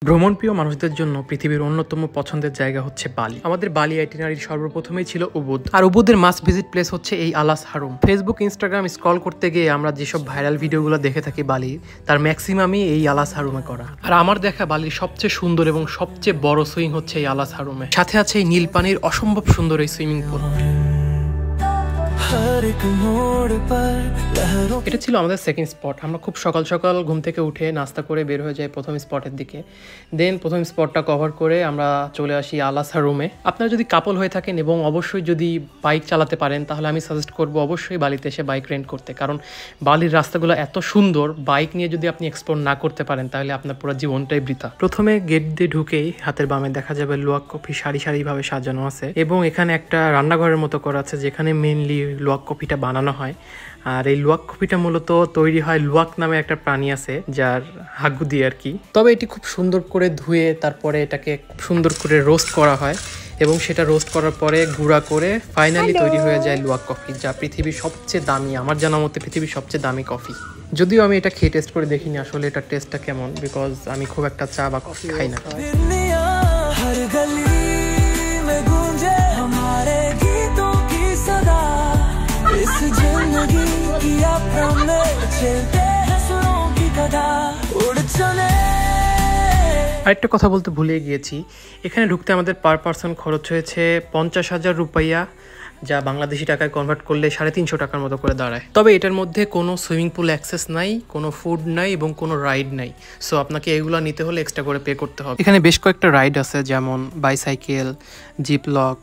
ভ্রমণপ্রিয় মানুষদের জন্য পৃথিবীর অন্যতম পছন্দের জায়গা হচ্ছে বালি। আমাদের বালি আইটিনারির সর্বপ্রথমেই ছিল উবুদ, আর উবুদের মাস্ট ভিজিট প্লেস হচ্ছে এই আলাস হারুম। ফেসবুক ইনস্টাগ্রাম স্ক্রল করতে গিয়ে আমরা যেসব ভাইরাল ভিডিওগুলো দেখে থাকি বালির, তার ম্যাক্সিমামই এই আলাস হারুমে করা। আর আমার দেখা বালির সবচেয়ে সুন্দর এবং সবচেয়ে বড় সুইং হচ্ছে এই আলাস হারুমে। সাথে আছে এই নীল পানির অসম্ভব সুন্দর এই সুইমিং পুল। এটা ছিল আমাদের সেকেন্ড স্পট। আমরা খুব সকাল সকাল ঘুম থেকে উঠে নাস্তা করে বের হয়ে যাই প্রথম স্পটের দিকে। দেন প্রথম স্পটটা কভার করে আমরা চলে আসি আলাস হারুমে। আপনারা যদি কাপল হয়ে থাকেন এবং অবশ্যই যদি বাইক চালাতে পারেন, তাহলে আমি সাজেস্ট করবো অবশ্যই বালিতে এসে বাইক রেন্ট করতে, কারণ বালির রাস্তাগুলো এত সুন্দর, বাইক নিয়ে যদি আপনি এক্সপ্লোর না করতে পারেন তাহলে আপনার পুরো জীবনটাই বৃথা। প্রথমে গেট দিয়ে ঢুকেই হাতের বামে দেখা যাবে লুয়াক কফি সারি সারিভাবে সাজানো আছে, এবং এখানে একটা রান্নাঘরের মতো করা আছে যেখানে মেইনলি লুয়াক কফিটা বানানো হয়। আর এই লুয়াক কফিটা মূলত তৈরি হয় লুয়াক নামে একটা প্রাণী আছে যার হাগু দিয়ে আর কি। তবে এটি খুব সুন্দর করে ধুয়ে তারপরে এটাকে খুব সুন্দর করে রোস্ট করা হয়, এবং সেটা রোস্ট করার পরে গুঁড়া করে ফাইনালি তৈরি হয়ে যায় লুয়াক কফি, যা পৃথিবীর সবচেয়ে দামি, আমার জানা মতে পৃথিবীর সবচেয়ে দামি কফি। যদিও আমি এটা খেয়ে টেস্ট করে দেখিনি আসলে এটার টেস্টটা কেমন, বিকজ আমি খুব একটা চা বা কফি খাই না। আরেকটা কথা বলতে ভুলে গিয়েছি, এখানে ঢুকতে আমাদের পার পারসন খরচ হয়েছে 50,000 রুপাইয়া, যা বাংলাদেশি টাকায় কনভার্ট করলে 350 টাকার মতো করে দাঁড়ায়। তবে এটার মধ্যে কোনো সুইমিং পুল অ্যাক্সেস নাই, কোনো ফুড নাই এবং কোনো রাইড নাই, সো আপনাকে এগুলো নিতে হলে এক্সট্রা করে পে করতে হবে। এখানে বেশ কয়েকটা রাইড আছে, যেমন বাইসাইকেল, জিপ লক,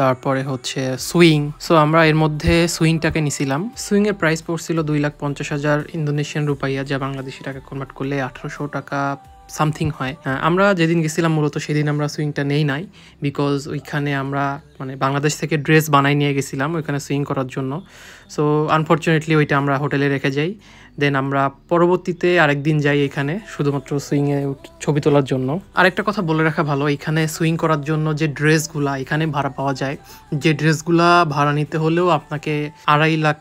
তারপরে হচ্ছে সুইং। সো আমরা এর মধ্যে সুইংটাকে নিছিলাম। সুইং এর প্রাইস পড়ছিল 2,50,000 ইন্দোনেশিয়ান রুপাইয়া, যা বাংলাদেশি টাকা কনভার্ট করলে 1800 টাকা সামথিং হয়। আমরা যেদিন গেছিলাম মূলত সেদিন আমরা সুইংটা নেই নাই, বিকজ ওইখানে আমরা বাংলাদেশ থেকে ড্রেস বানাই নিয়ে গেছিলাম ওইখানে সুইং করার জন্য। সো আনফর্চুনেটলি ওইটা আমরা হোটেলে রেখে যাই। দেন আমরা পরবর্তীতে আরেকদিন যাই এখানে শুধুমাত্র সুইংয়ে ছবি তোলার জন্য। আরেকটা কথা বলে রাখা ভালো, এখানে সুইং করার জন্য যে ড্রেসগুলা এখানে ভাড়া পাওয়া যায়, যে ড্রেসগুলা ভাড়া নিতে হলেও আপনাকে 2.5 লাখ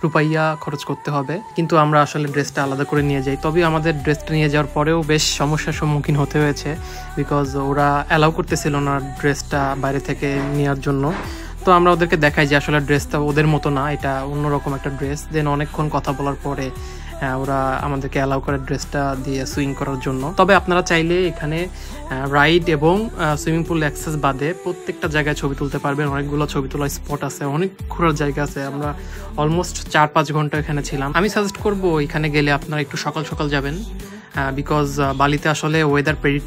রুপাইয়া খরচ করতে হবে, কিন্তু আমরা আসলে ড্রেসটা আলাদা করে নিয়ে যাই। তবে আমাদের ড্রেসটা নিয়ে যাওয়ার পরেও বেশ সমস্যার সম্মুখীন হতে হয়েছে, বিকজ ওরা অ্যালাউ করতেছিল না ড্রেসটা বাইরে থেকে নেওয়ার জন্য। তো আমরা ওদেরকে দেখাই যে আসলে ড্রেসটা ওদের মতো না, এটা অন্যরকম একটা ড্রেস। দেন অনেকক্ষণ কথা বলার পরে ওরা আমাদেরকে অ্যালাউ করে ড্রেসটা দিয়ে সুইং করার জন্য। তবে আপনারা চাইলে এখানে রাইড এবং সুইমিং পুল অ্যাক্সেস বাদে প্রত্যেকটা জায়গায় ছবি তুলতে পারবেন। অনেকগুলো ছবি তোলার স্পট আছে, অনেক ঘোরার জায়গা আছে। আমরা অলমোস্ট 4-5 ঘন্টা এখানে ছিলাম। আমি সাজেস্ট করবো এখানে গেলে আপনারা একটু সকাল সকাল যাবেন, বিকজ বালিতে আসলে ওয়েদার প্রেডিক্ট